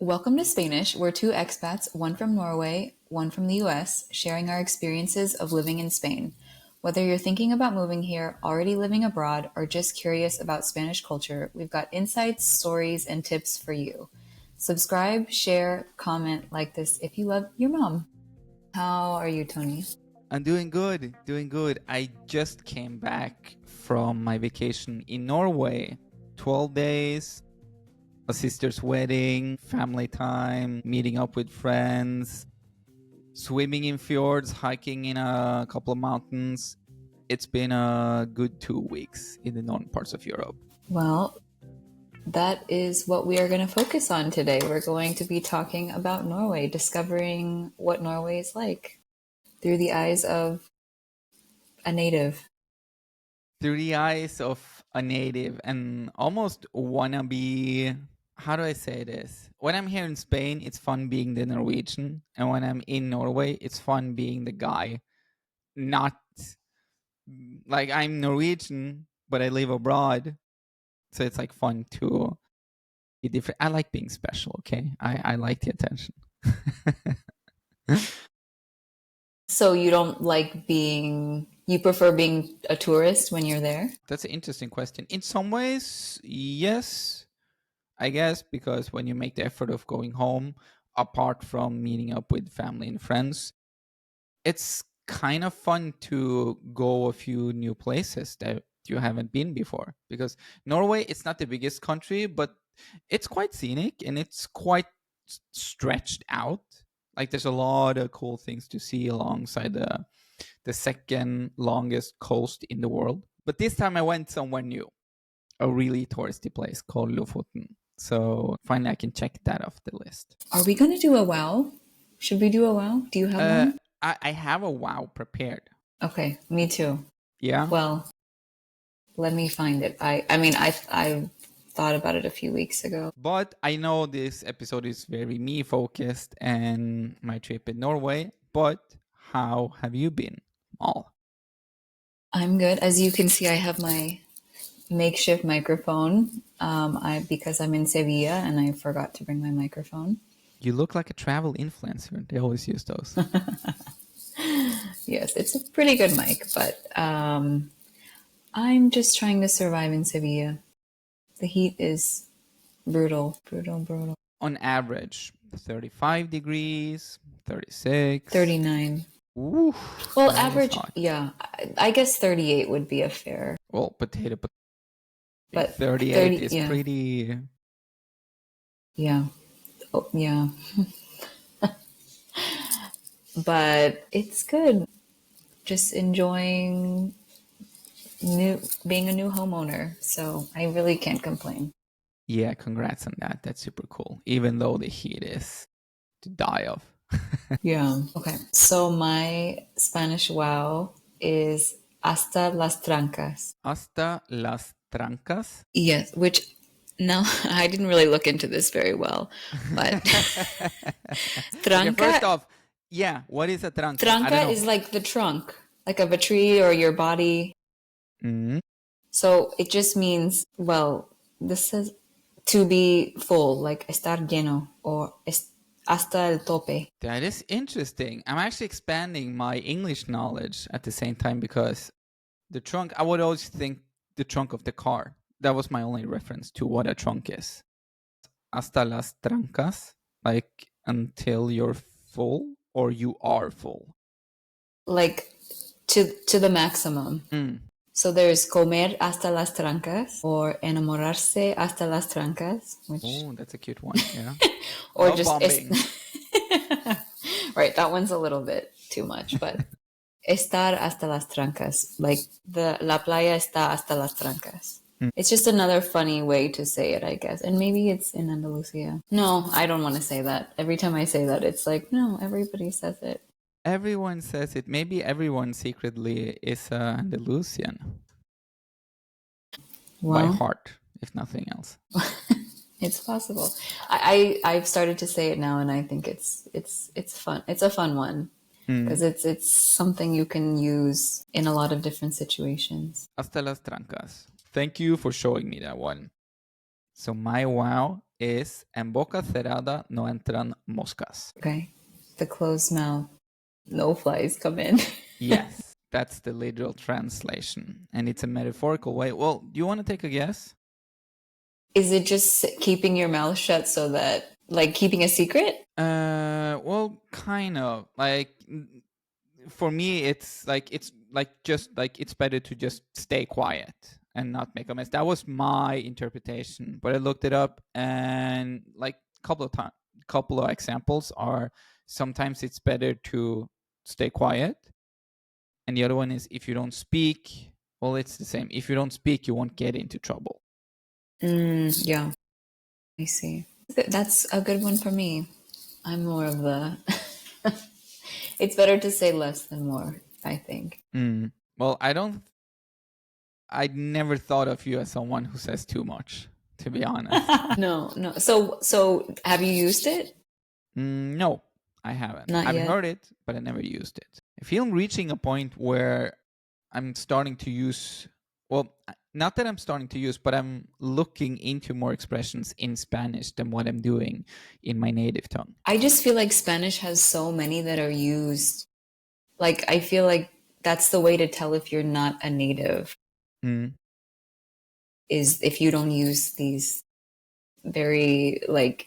Welcome to Spanish. We're two expats, one from Norway, one from the US, sharing our experiences of living in Spain. Whether you're thinking about moving here, already living abroad, or just curious about Spanish culture, we've got insights, stories, and tips for you. Subscribe, share, comment, like this if you love your mom. How are you, Toni? I'm doing good. I just came back from my vacation in Norway. 12 days, a sister's wedding, family time, meeting up with friends, swimming in fjords, hiking in a couple of mountains. It's been a good 2 weeks in the northern parts of Europe. Well, that is what we are going to focus on today. We're going to be talking about Norway, discovering what Norway is like through the eyes of a native. Through the eyes of a native and almost wannabe. How do I say this? When I'm here in Spain, it's fun being the Norwegian. And when I'm in Norway, it's fun being the guy. Not like I'm Norwegian, but I live abroad. So it's like fun to be different. I like being special, okay? I like the attention. So you don't like you prefer being a tourist when you're there? That's an interesting question. In some ways, yes, I guess, because when you make the effort of going home, apart from meeting up with family and friends, it's kind of fun to go a few new places that you haven't been before. Because Norway, it's not the biggest country, but it's quite scenic and it's quite stretched out. Like there's a lot of cool things to see alongside the second longest coast in the world. But this time I went somewhere new, a really touristy place called Lofoten. So finally I can check that off the list. Are we going to do a wow? Should we do a wow? Do you have one? I have a wow prepared. Okay, me too. Yeah? Well, let me find it. I thought about it a few weeks ago. But I know this episode is very me focused and my trip in Norway. But how have you been, Mal? I'm good. As you can see, I have my makeshift microphone because I'm in Sevilla and I forgot to bring my microphone. You look like a travel influencer. They always use those. Yes, it's a pretty good mic, but I'm just trying to survive in Sevilla. The heat is brutal. On average, 35 degrees, 36. 39. Ooh, Well, that is average, hot. yeah. I guess 38 would be a fair. Well, potato. But 38 30, is yeah. pretty. Yeah. Oh, yeah. But it's good. Just enjoying being a new homeowner. So I really can't complain. Yeah, congrats on that. That's super cool. Even though the heat is to die of. Yeah. Okay. So my Spanish wow is hasta las trancas. Hasta las trancas. Yes, which now I didn't really look into this very well, but Okay, first tranca off, yeah, what is a tranca? I tranca don't know. is like the trunk, like of a tree or your body. Mhm. So it just means, well, this says to be full, like estar lleno or hasta el tope. That is interesting. I'm actually expanding my English knowledge at the same time because the trunk, I would always think the trunk of the car. That was my only reference to what a trunk is. Hasta las trancas, like until you're full or you are full. Like to the maximum. So there's comer hasta las trancas or enamorarse hasta las trancas, which Oh, that's a cute one. Yeah. or Love just bombing. right, that one's a little bit too much, but estar hasta las trancas, like la playa está hasta las trancas. It's just another funny way to say it, I guess. And maybe it's in Andalusia. No, I don't want to say that. Every time I say that, it's like, no, everybody says it. Everyone says it. Maybe everyone secretly is Andalusian by Well, heart, if nothing else. it's possible. I've started to say it now, and I think it's fun. It's a fun one because it's something you can use in a lot of different situations. Hasta las trancas. Thank you for showing me that one. So my wow is en boca cerrada no entran moscas. Okay. The closed mouth, no flies come in. Yes, that's the literal translation. And it's a metaphorical way. Well, do you want to take a guess? Is it just keeping your mouth shut so that, like, keeping a secret? Well, kind of. Like, for me, it's like just like it's better to just stay quiet and not make a mess. That was my interpretation, but I looked it up, and like couple of examples are sometimes it's better to stay quiet, and the other one is if you don't speak. Well, it's the same. If you don't speak, you won't get into trouble. Yeah, I see. That's a good one for me. I'm more of the. It's better to say less than more, I think. Well, I never thought of you as someone who says too much, to be honest. No, no. So have you used it? No, I haven't. Not I've yet. heard it, but I never used it. I feel I'm reaching a point where I'm starting to use, well, not that I'm starting to use, but I'm looking into more expressions in Spanish than what I'm doing in my native tongue. I just feel like Spanish has so many that are used. Like, I feel like that's the way to tell if you're not a native, Mm, is if you don't use these very, like,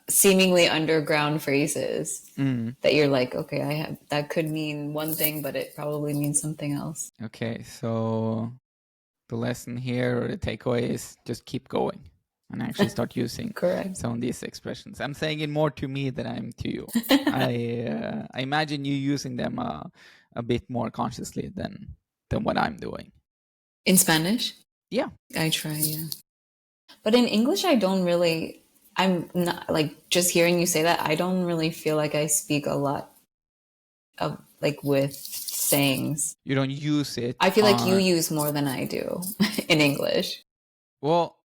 seemingly underground phrases mm. that you're like, okay, I have that could mean one thing, but it probably means something else. Okay, so the lesson here or the takeaway is just keep going and actually start using Correct. some of these expressions. I'm saying it more to me than I'm to you. I imagine you using them a bit more consciously than what I'm doing. In Spanish, Yeah. I try, yeah. But in English, I don't really, I'm not like just hearing you say that, I don't really feel like I speak a lot of like with sayings. You don't use it I feel like you on. use more than I do in English. Well,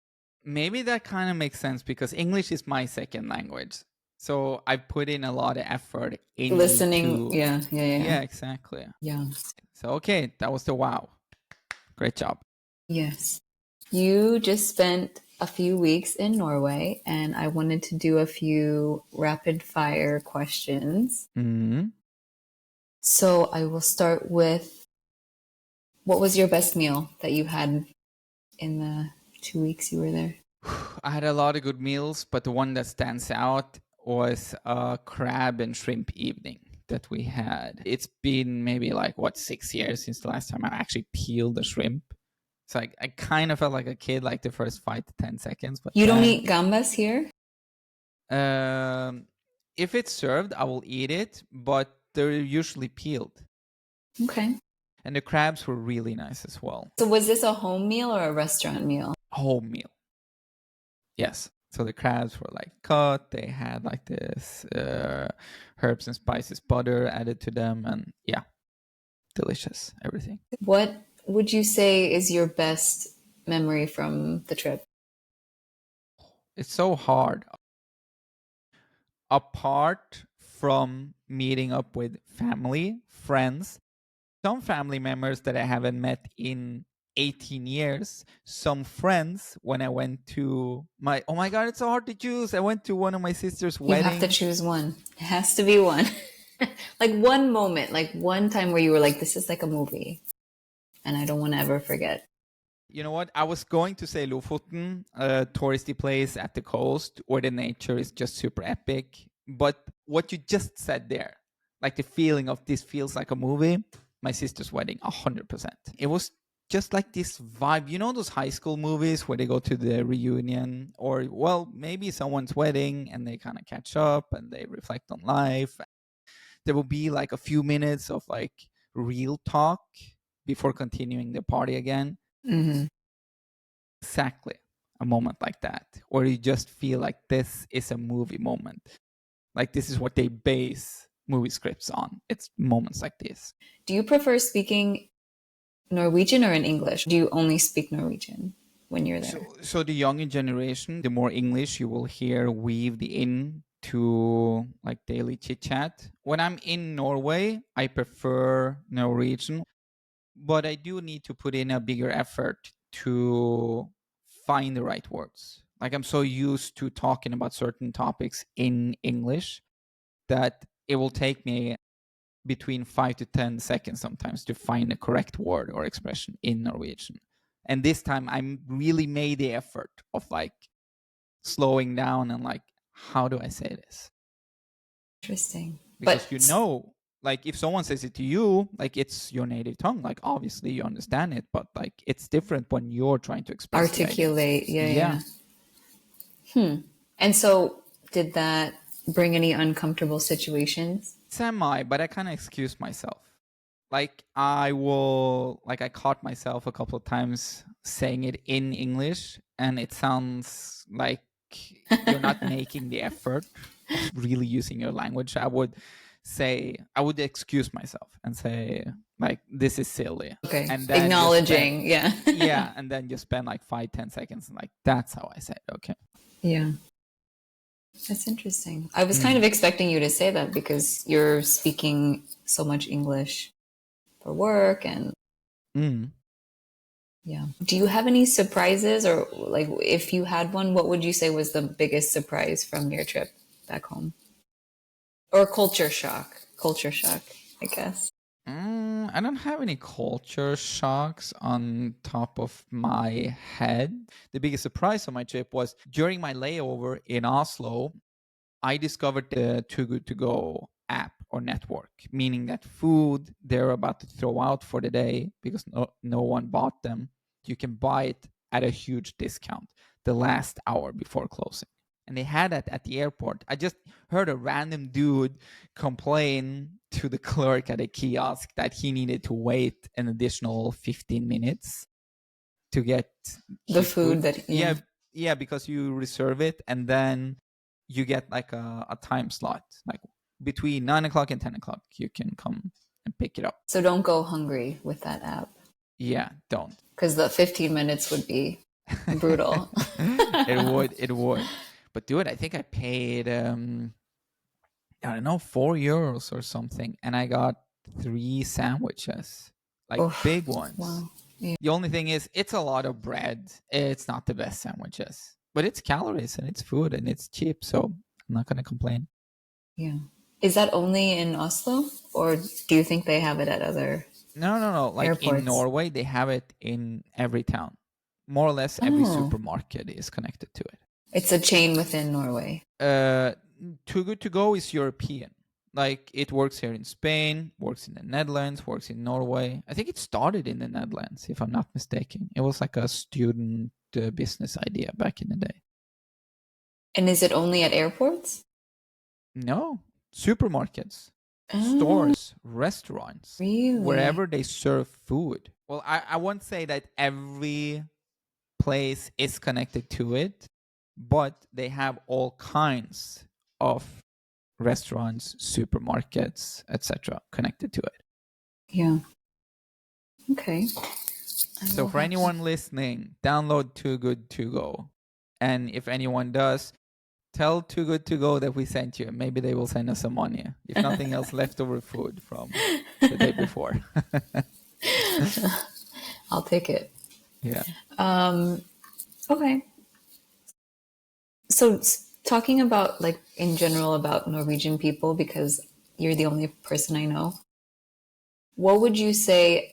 maybe that kind of makes sense because English is my second language. So I put in a lot of effort Listening, into. yeah, yeah, yeah. Yeah, exactly. Yeah. So, okay, that was the wow. Great job. Yes. You just spent a few weeks in Norway, and I wanted to do a few rapid fire questions. Mm. So I will start with, what was your best meal that you had in the 2 weeks you were there? I had a lot of good meals, but the one that stands out was a crab and shrimp evening that we had. It's been maybe like, what, 6 years since the last time I actually peeled a shrimp. So I kind of felt like a kid like the first 5 to 10 seconds. But You don't then, eat gambas here? if it's served, I will eat it, but they're usually peeled. Okay. And the crabs were really nice as well. So was this a home meal or a restaurant meal? Whole meal. Yes. So the crabs were like cut. They had like this herbs and spices butter added to them, and yeah, delicious. Everything. What would you say is your best memory from the trip? It's so hard. Apart from meeting up with family, friends, some family members that I haven't met in 18 years, some friends when I went to my, oh my God, it's so hard to choose. I went to one of my sister's You have to weddings. choose one. It has to be one. Like one moment, like one time where you were like, this is like a movie. And I don't want to ever forget. You know what? I was going to say Lofoten, a touristy place at the coast where the nature is just super epic. But what you just said there, like the feeling of this feels like a movie, my sister's wedding, 100%. It was just like this vibe. You know those high school movies where they go to the reunion or, well, maybe someone's wedding and they kind of catch up and they reflect on life. There will be like a few minutes of like real talk before continuing the party again. Mm-hmm. Exactly a moment like that, or you just feel like this is a movie moment. Like this is what they base movie scripts on. It's moments like this. Do you prefer speaking Norwegian or in English? Do you only speak Norwegian when you're there? So the younger generation, the more English you will hear weaved in to like daily chit chat. When I'm in Norway, I prefer Norwegian, but I do need to put in a bigger effort to find the right words. Like I'm so used to talking about certain topics in English that it will take me between 5 to 10 seconds sometimes to find the correct word or expression in Norwegian. And this time I really made the effort of like slowing down and like, how do I say this? Interesting. Because But like if someone says it to you, like it's your native tongue, like obviously you understand it, but like it's different when you're trying to express the idea. articulate, yeah, Yeah. yeah. And so, did that bring any uncomfortable situations? Semi, but I kind of excuse myself. Like I caught myself a couple of times saying it in English, and it sounds like you're not making the effort of really using your language. I would excuse myself and say like, this is silly. Okay, And then just spend, acknowledging, yeah. yeah, and then just spend like 5-10 seconds and like, that's how I say it. Okay. Yeah, that's interesting. I was kind Mm. of expecting you to say that because you're speaking so much English for work and Mm. yeah. Do you have any surprises, or like if you had one, what would you say was the biggest surprise from your trip back home? Or culture shock? Culture shock, I guess. I don't have any culture shocks on top of my head. The biggest surprise on my trip was during my layover in Oslo, I discovered the Too Good To Go app or network, meaning that food they're about to throw out for the day because no one bought them, you can buy it at a huge discount the last hour before closing. And they had that at the airport. I just heard a random dude complain to the clerk at a kiosk that he needed to wait an additional 15 minutes to get The his food food. that, Yeah, yeah. yeah, because you reserve it and then you get like a time slot, like between 9 o'clock and 10 o'clock, you can come and pick it up. So don't go hungry with that app Yeah, don't. because the 15 minutes would be brutal. It would. But dude, I think I paid I don't know, 4 euros or something, and I got 3 sandwiches, like Oof. big ones. Wow. Yeah. The only thing is, it's a lot of bread. It's not the best sandwiches, but it's calories and it's food and it's cheap, so I'm not gonna complain. Yeah. Is that only in Oslo, or do you think they have it at other No, no, no. Like in airports? Norway, they have it in every town. More or less, every Oh, supermarket is connected to it. it's a chain within Norway. Uh, Too Good To Go is European. Like it works here in Spain, works in the Netherlands, works in Norway. I think it started in the Netherlands, if I'm not mistaken. It was like a student business idea back in the day. And is it only at airports? No, supermarkets, Oh, stores, restaurants, really? wherever they serve food. Well, I won't say that every place is connected to it, but they have all kinds of restaurants, supermarkets, etc. connected to it. Yeah. Okay. I So will for have to. anyone listening, download Too Good To Go. And if anyone does, tell Too Good To Go that we sent you. Maybe they will send us some money. If nothing else, leftover food from the day before. I'll take it. Yeah. Um, okay. So talking about like in general about Norwegian people, because you're the only person I know, what would you say,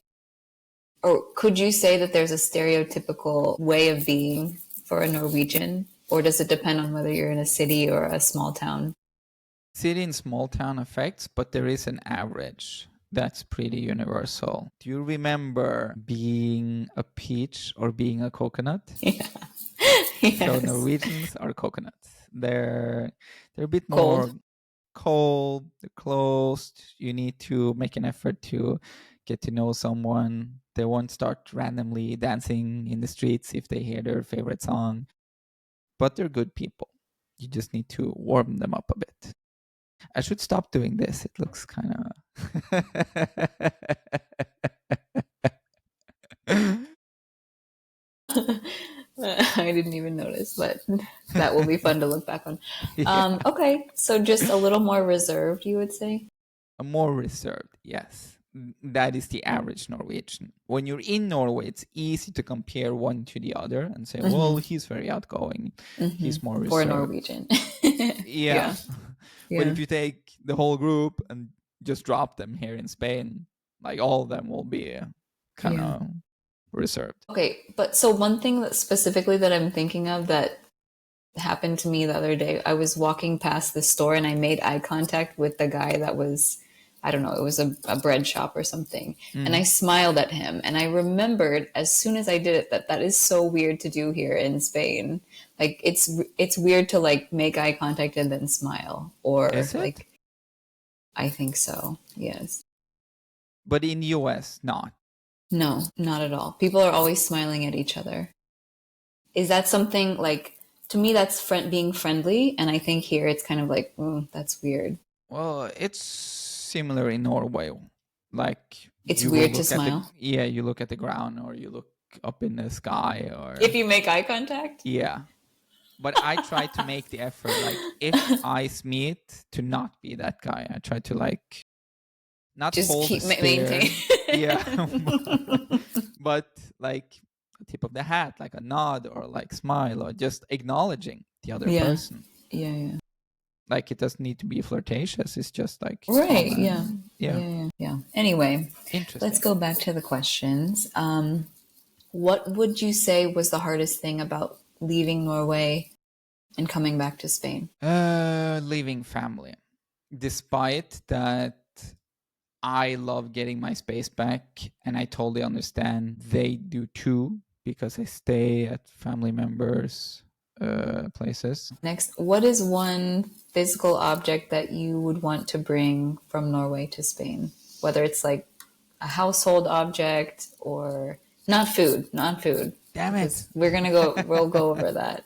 or could you say that there's a stereotypical way of being for a Norwegian, or does it depend on whether you're in a city or a small town? City and small town effects, but there is an average that's pretty universal. Do you remember being a peach or being a coconut? Yeah. So Yes. Norwegians are coconuts. They're a bit Cold. more cold, they're closed. You need to make an effort to get to know someone. They won't start randomly dancing in the streets if they hear their favorite song, but they're good people. You just need to warm them up a bit. I should stop doing this. It looks kind of. I didn't even notice, but that will be fun to look back on. Yeah. Okay, so just a little more reserved, you would say? More reserved, yes. that is the average Norwegian. When you're in Norway, it's easy to compare one to the other and say, well, he's very outgoing, he's more For a reserved. Norwegian. Yeah. But Yeah. if you take the whole group and just drop them here in Spain, like all of them will be kind Yeah. of reserved. Okay, but so one thing that specifically that I'm thinking of that happened to me the other day, I was walking past the store and I made eye contact with the guy that was, I don't know, it was a bread shop or something. And I smiled at him. And I remembered as soon as I did it that that is so weird to do here in Spain. Like it's weird to like make eye contact and then smile. Or Is it? like, I think so. Yes. But in the US, not. No, not at all. People are always smiling at each other. Is that something like, to me that's being friendly, and I think here it's kind of like, that's weird. Well, it's similar in Norway. Like It's you will weird to look at the smile you look at the ground or you look up in the sky or if you make eye contact. yeah. But I try to make the effort, like if eyes meet, to not be that guy. I try to like not Just hold a keep stare. maintain. Yeah. But like a tip of the hat, like a nod or like smile or just acknowledging the other Yeah, person. yeah. Like it doesn't need to be flirtatious. It's just like Right. common. Yeah. Yeah. Anyway, let's Interesting. go back to the questions. What would you say was the hardest thing about leaving Norway and coming back to Spain? Leaving family. Despite that, I love getting my space back, and I totally understand they do too because I stay at family members' places. Next, what is one physical object that you would want to bring from Norway to Spain? Whether it's like a household object or not food, not food. Damn it! Because we'll go over that.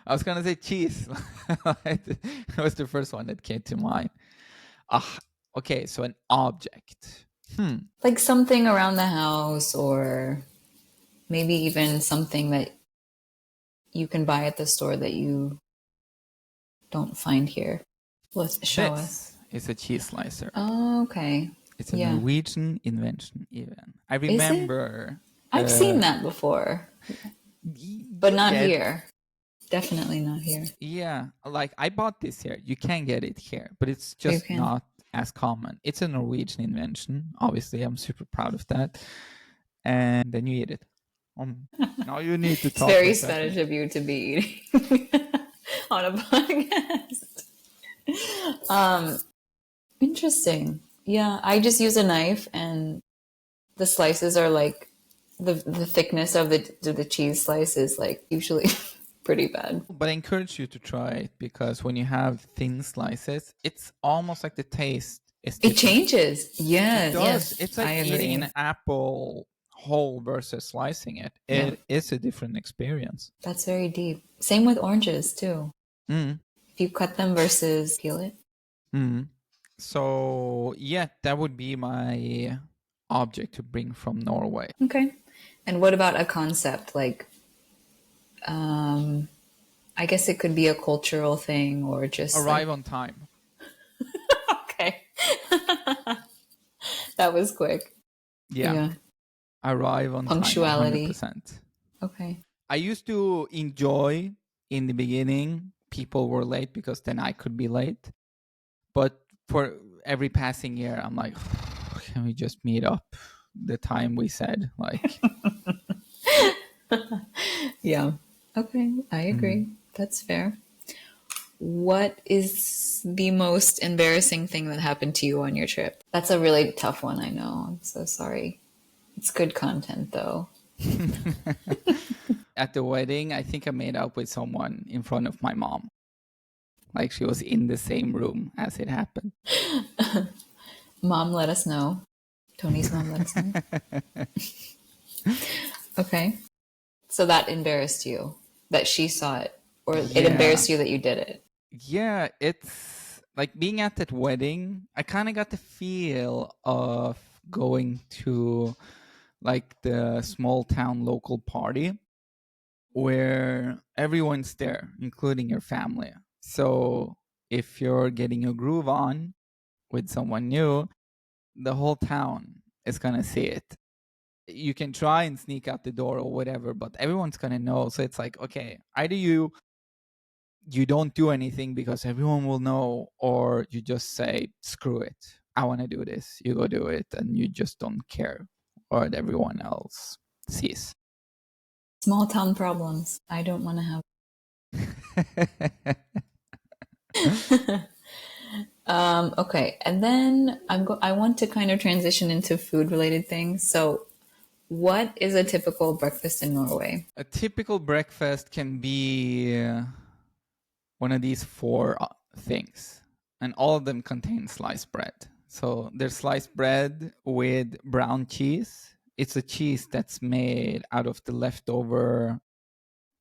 I was gonna say cheese. That was the first one that came to mind. Ah, okay, so an object. Like something around the house, or maybe even something that you can buy at the store that you don't find here. Let's show us. This is a cheese slicer. Oh, okay. It's a Yeah. Norwegian invention, even. I Is it? remember. I've seen that before, but not here. Definitely not here. Yeah, like I bought this here. You can get it here, but it's You just can. not as common. It's a Norwegian invention. Obviously, I'm super proud of that. And then you eat it. Now you need to It's talk. very like that. Spanish of you to be eating on a podcast. Interesting. Yeah, I just use a knife, and the slices are like the thickness of the cheese slice is like usually pretty bad. But I encourage you to try it because when you have thin slices, it's almost like the taste is It different. changes. Yes, It does. yes. It's like eating an apple whole versus slicing it. It is a different experience. That's very deep. Same with oranges too. Mm. If you cut them versus peel it. Mm. So yeah, that would be my object to bring from Norway. Okay. And what about a concept like, I guess it could be a cultural thing or just Arrive on time. Okay. That was quick. Yeah. Arrive on Punctuality. time. 100%. Okay. I used to enjoy in the beginning people were late because then I could be late. But for every passing year, I'm like, can we just meet up the time we said? Like, Yeah. Okay. I agree. That's fair. What is the most embarrassing thing that happened to you on your trip? That's a really tough one, I know. I'm so sorry. It's good content, though. at the wedding, I think I made up with someone in front of my mom. Like she was in the same room as it happened. Mom, let us know. Tony's mom, let us know. Okay. So that embarrassed you that she saw it, or it embarrassed you that you did it? Yeah, it's like being at that wedding. I kind of got the feel of going to like the small town local party where everyone's there, including your family. So if you're getting a groove on with someone new, the whole town is gonna see it. You can try and sneak out the door or whatever, but everyone's gonna know. So it's like, okay, either you don't do anything because everyone will know, or you just say, screw it, I want to do this, you go do it, and you just don't care what everyone else sees. Small town problems. I don't want to have. Okay, and then I want to kind of transition into food related things. So, what is a typical breakfast in Norway? A typical breakfast can be one of these four things, and all of them contain sliced bread. So there's sliced bread with brown cheese. It's a cheese that's made out of the leftover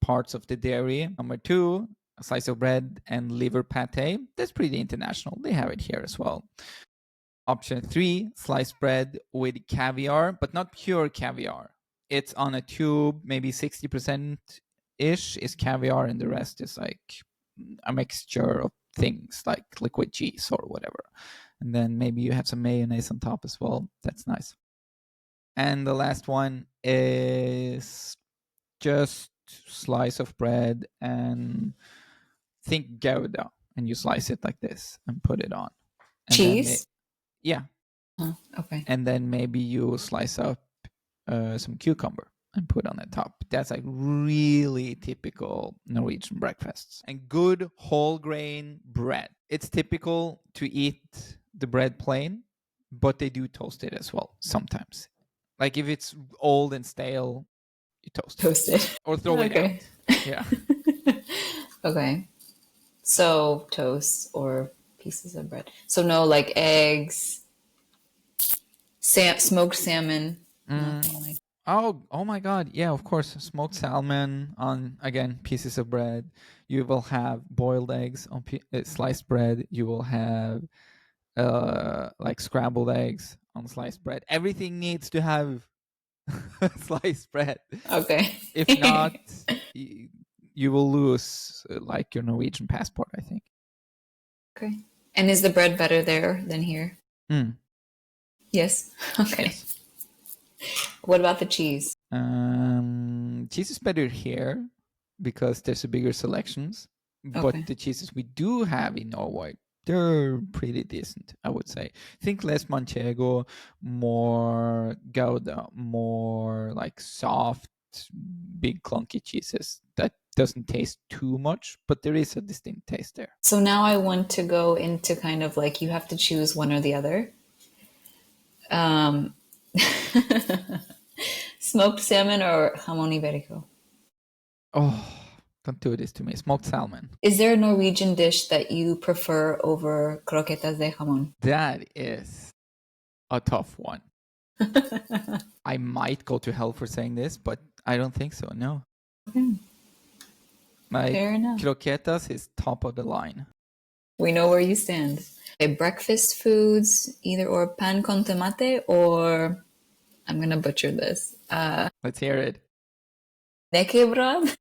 parts of the dairy. Number two, a slice of bread and liver pate. That's pretty international. They have it here as well. Option three, sliced bread with caviar, but not pure caviar. It's on a tube, maybe 60% ish is caviar, and the rest is like a mixture of things like liquid cheese or whatever. And then maybe you have some mayonnaise on top as well. That's nice. And the last one is just slice of bread and think Gouda, and you slice it like this and put it on. And Cheese? Yeah. Okay. And then maybe you slice up some cucumber and put on the top. That's like really typical Norwegian breakfasts. And good whole grain bread. It's typical to eat the bread plain, but they do toast it as well sometimes. Like if it's old and stale, you toast it. or throw it Okay. out. Yeah. Okay. So toast or pieces of bread. So no like eggs, smoked salmon. Nothing like. Oh my God. Yeah, of course. Smoked salmon on, again, pieces of bread. You will have boiled eggs on sliced bread. You will have like scrambled eggs on sliced bread. Everything needs to have sliced bread. Okay. If not, you will lose like your Norwegian passport, I think. Okay. And is the bread better there than here? Yes. Okay. Yes. What about the cheese? Cheese is better here because there's a bigger selections. But Okay. the cheeses we do have in Norway, they're pretty decent, I would say. Think less manchego, more gouda, more like soft, big clunky cheeses that doesn't taste too much, but there is a distinct taste there. So now I want to go into kind of like you have to choose one or the other. Smoked salmon or jamón ibérico? Oh, don't do this to me. Smoked salmon. Is there a Norwegian dish that you prefer over croquetas de jamón? That is a tough one. I might go to hell for saying this, but I don't think so. No. Like, Fair enough. croquetas is top of the line. We know where you stand. Okay, breakfast foods, either or pan con tomate or I'm gonna butcher this. Let's hear it. Knekkebrød?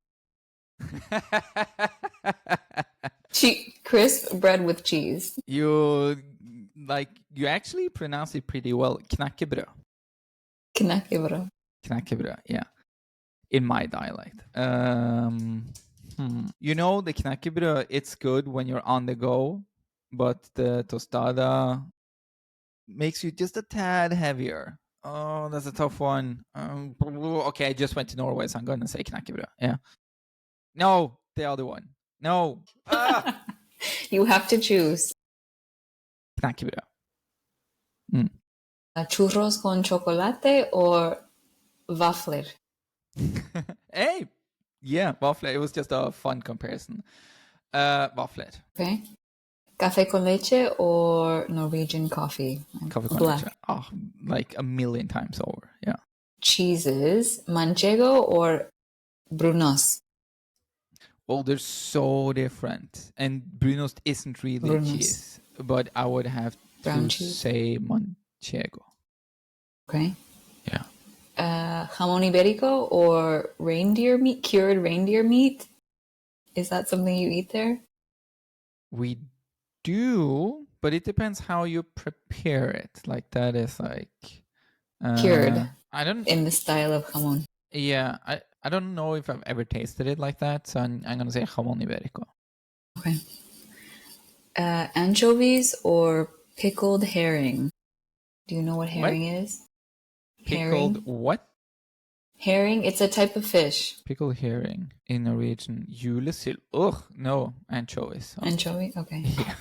Crisp bread with cheese. You actually pronounce it pretty well. Knekkebrød. Knekkebrød. Knekkebrød, yeah. In my dialect. You know, the knekkebrød, it's good when you're on the go, but the tostada makes you just a tad heavier. Oh, that's a tough one. Okay, I just went to Norway, so I'm going to say knekkebrød. Yeah. No, the other one. No. You have to choose. Knekkebrød. Churros con chocolate or vafler? Hey, yeah, waffle. It was just a fun comparison. Waffle. Okay. Café con leche or Norwegian coffee? Coffee con Black. leche. Oh, like a million times over. Yeah. Cheeses, manchego or brunost? Well, they're so different, and brunost isn't really cheese, but I would have to say manchego. Okay. Yeah. Jamón ibérico or reindeer meat, cured reindeer meat? Is that something you eat there? We do, but it depends how you prepare it. Like that is like Cured I don't. in the style of jamon. Yeah, I don't know if I've ever tasted it like that, so I'm gonna say jamón ibérico. Okay. Anchovies or pickled herring? Do you know what What? herring is? Pickled Herring? what? Herring, it's a type of fish. Pickled herring in Norwegian. Julesild. Ugh, no, anchovies. Oh. Anchovy? Okay. Yeah.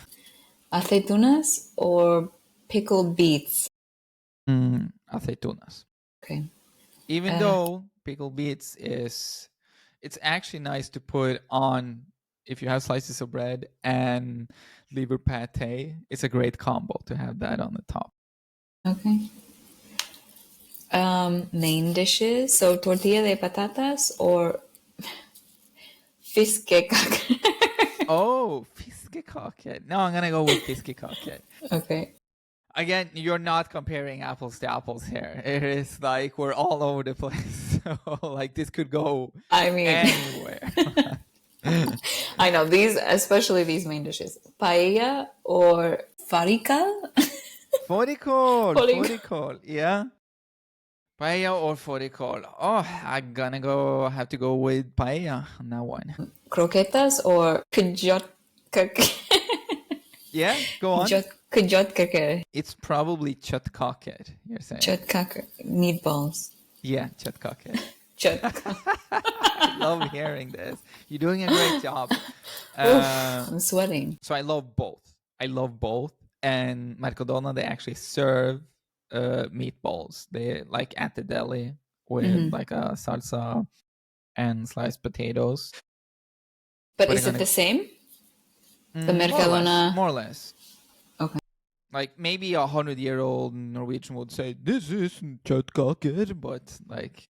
Aceitunas or pickled beets? Aceitunas. Okay. Even though pickled beets it's actually nice to put on if you have slices of bread and liver pate. It's a great combo to have that on the top. Okay. Main dishes. So tortilla de patatas or fiskekake? Oh, fiskekake. No, I'm gonna go with fiskekake. Okay. Again, you're not comparing apples to apples here. It is like we're all over the place. So, like this could go I mean, anywhere. I know these, especially these main dishes. Paella or farika? Fårikål, yeah. Paella or fårikål? Oh, I'm gonna have to go with paella on that one. Croquetas or Yeah, go on. kjøttkake? It's probably kjøttkake, you're saying. Kjøttkake. Meatballs. Yeah, kjøttkake. Kjøttkake. I love hearing this. You're doing a great job. I'm sweating. So I love both. And Mercadona, they actually serve meatballs. They like at the deli with like a salsa and sliced potatoes. But is it the same? The Mercadona? More or less. Okay. Like maybe 100-year-old Norwegian would say, this isn't kjøttkake, but like...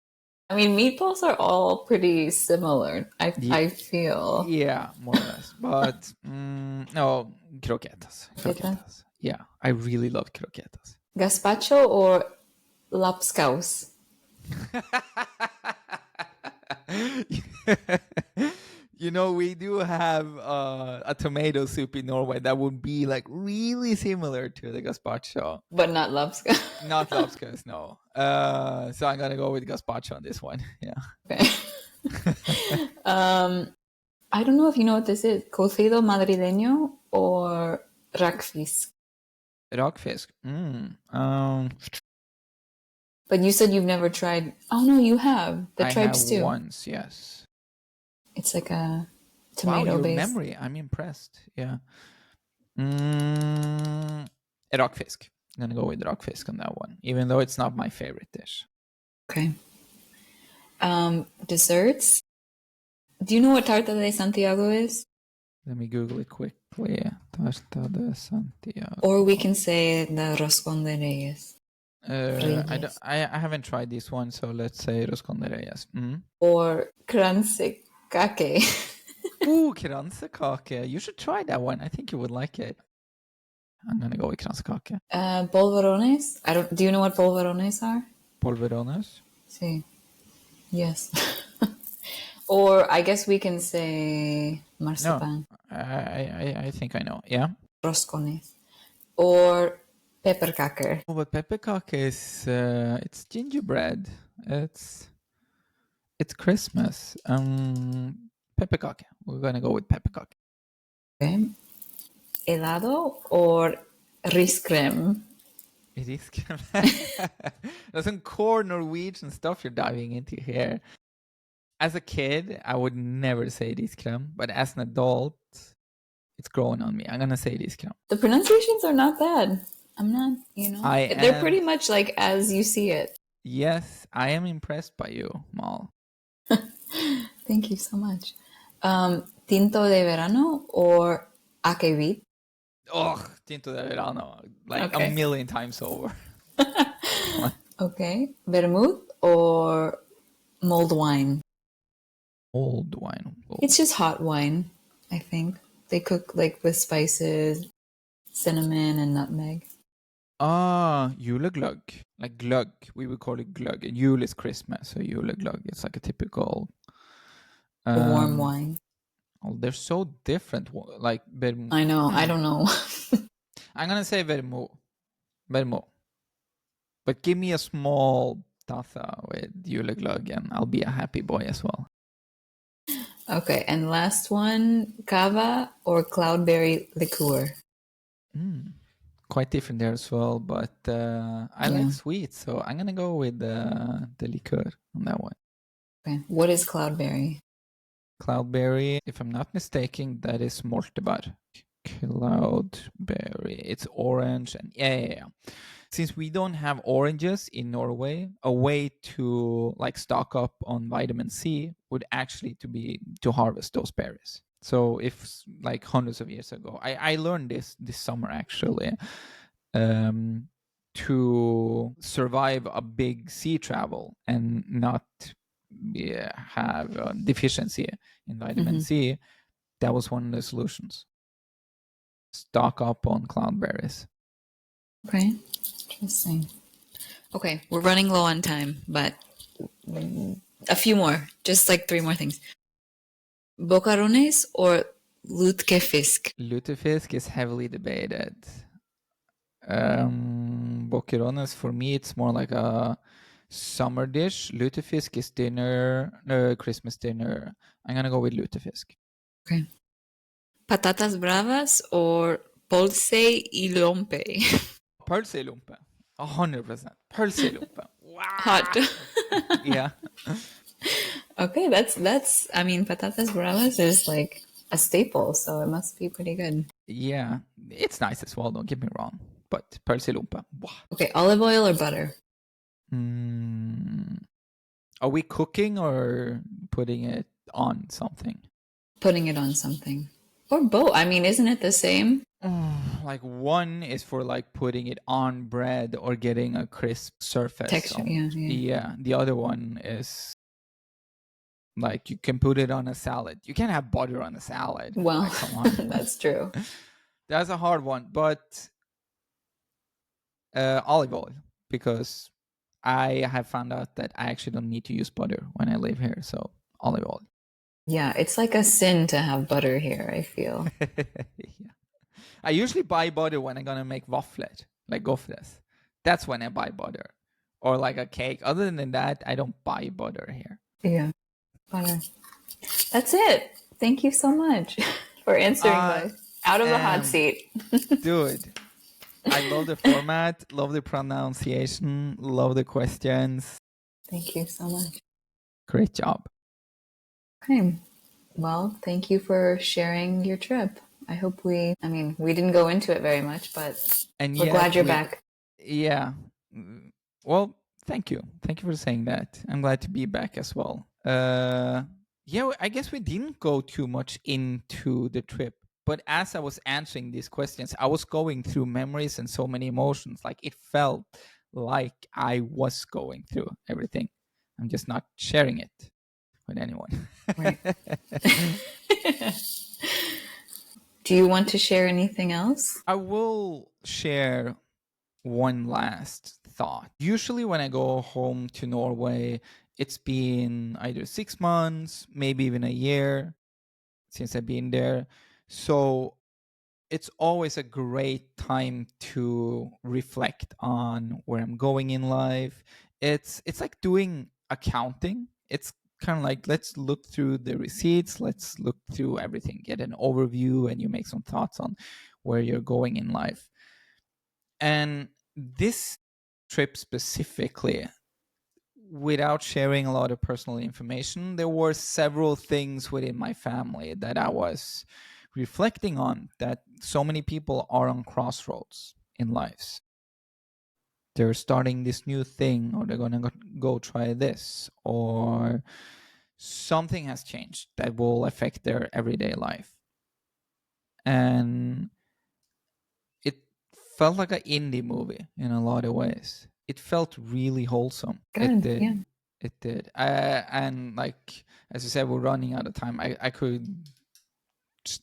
I mean, meatballs are all pretty similar, I feel. Yeah, more or less. But no, croquetas. Yeah, I really love croquetas. Gazpacho or lapskaus? You know, we do have a tomato soup in Norway that would be like really similar to the gazpacho. But not lapskaus. Not lapskaus, no. So I'm gonna go with gazpacho on this one. Yeah. Okay. I don't know if you know what this is. Cocido madrileño or rakfisk? Rakfisk. But you said you've never tried. Oh no, you have. The tribes I have too. once, yes. It's like a tomato your base. Memory. I'm impressed. Yeah. Rakfisk. I'm gonna go with rakfisk on that one, even though it's not my favorite dish. Okay. Desserts. Do you know what tarta de Santiago is? Let me Google it quickly. Tarta de Santiago. Or we can say the roscón de reyes. I haven't tried this one, so let's say roscón de reyes. Or kransekake. Ooh, kransekake. You should try that one. I think you would like it. I'm gonna go with kransekake. Polvorones. Do you know what polvorones are? Polvorones? Sí. Yes. Or I guess we can say marzipan. No, I think I know. Yeah. Roscones. Or pepperkaker. Oh, but pepperkake is it's gingerbread. It's Christmas. Pepperkake. We're gonna go with pepperkake. Okay. Helado or riskrem? Riskrem. That's some core Norwegian stuff you're diving into here. As a kid, I would never say riskrem, but as an adult, it's growing on me. I'm gonna say riskrem. The pronunciations are not bad. I'm not, they're pretty much like as you see it. Yes, I am impressed by you, Mal. Thank you so much. Tinto de verano or akevit? Oh, Tinto de verano, like a million times over. Okay. Vermouth or mulled wine? Old wine. It's just hot wine, I think. They cook like with spices, cinnamon, and nutmeg. Julegløgg. Like gløgg. We would call it gløgg. And Jule is Christmas, so julegløgg. It's like a typical... warm wine. Oh, they're so different. Like, I know. I don't know. I'm gonna say vermouth. Vermouth. But give me a small taza with juleglögg and I'll be a happy boy as well. Okay, and last one, cava or cloudberry liqueur? Quite different there as well, but I Yeah. like sweet, so I'm gonna go with the liqueur on that one. Okay. What is cloudberry? Cloudberry, if I'm not mistaken, that is moltebar. Cloudberry. It's orange and yeah. Since we don't have oranges in Norway, a way to like stock up on vitamin C would actually to harvest those berries. So if like hundreds of years ago, I learned this summer actually, to survive a big sea travel and not have a deficiency in vitamin C, that was one of the solutions. Stock up on cloudberries. Okay, interesting. Okay, we're running low on time, but a few more, just like three more things. Bocarones or lutkefisk? Lutefisk is heavily debated. Boquerones, for me, it's more like a summer dish. Lutefisk is dinner, Christmas dinner. I'm gonna go with lutefisk. Okay. Patatas bravas or pulse y lompe? Pølselumpe. 100%. Pølselumpe. Hot. Wow. Yeah. Okay, that's. I mean, patatas bravas is like a staple, so it must be pretty good. Yeah. It's nice as well, don't get me wrong. But pølselumpe. Wow. Okay, olive oil or butter? Are we cooking or putting it on something? Putting it on something. Or both. I mean, isn't it the same? Like one is for like putting it on bread or getting a crisp surface. Texture, yeah. Yeah. The other one is like you can put it on a salad. You can't have butter on a salad. Well, like, come on. that's true. That's a hard one, but olive oil, because I have found out that I actually don't need to use butter when I live here. So olive oil. Yeah, it's like a sin to have butter here, I feel. Yeah. I usually buy butter when I'm gonna make waffles, like gofres. That's when I buy butter, or like a cake. Other than that, I don't buy butter here. Yeah, butter. That's it. Thank you so much for answering my out of the hot seat. Dude, I love the format, love the pronunciation, love the questions. Thank you so much. Great job. Okay. Well, thank you for sharing your trip. I hope we didn't go into it very much, but we're glad you're back. Yeah. Well, thank you. Thank you for saying that. I'm glad to be back as well. Yeah, I guess we didn't go too much into the trip, but as I was answering these questions, I was going through memories and so many emotions. Like it felt like I was going through everything. I'm just not sharing it with anyone. Right. Do you want to share anything else? I will share one last thought. Usually, when I go home to Norway, it's been either 6 months, maybe even a year since I've been there. So it's always a great time to reflect on where I'm going in life. It's like doing accounting. It's kind of like, let's look through the receipts, let's look through everything, get an overview, and you make some thoughts on where you're going in life. And this trip specifically, without sharing a lot of personal information, there were several things within my family that I was reflecting on, that so many people are on crossroads in lives. They're starting this new thing, or they're going to go try this, or something has changed that will affect their everyday life. And it felt like an indie movie in a lot of ways. It felt really wholesome. Good, It did. yeah. It did. And like, as you said, we're running out of time. I could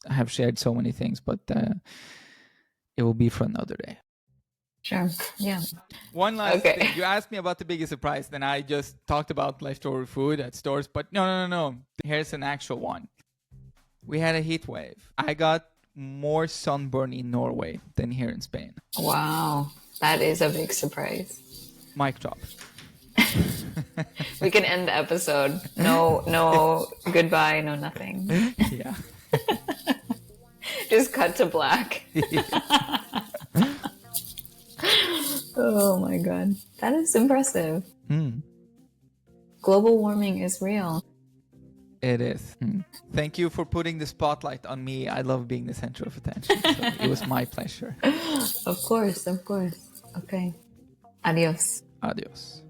have shared so many things, but it will be for another day. Sure. Yeah. One last thing. You asked me about the biggest surprise, then I just talked about leftover food at stores, but no. Here's an actual one. We had a heat wave. I got more sunburn in Norway than here in Spain. Wow, that is a big surprise. Mic drop. We can end the episode. No goodbye, no nothing. Yeah. Just cut to black. Oh my god. That is impressive. Global warming is real. It is. Thank you for putting the spotlight on me. I love being the center of attention. So it was my pleasure. Of course, of course. Okay. Adios. Adios.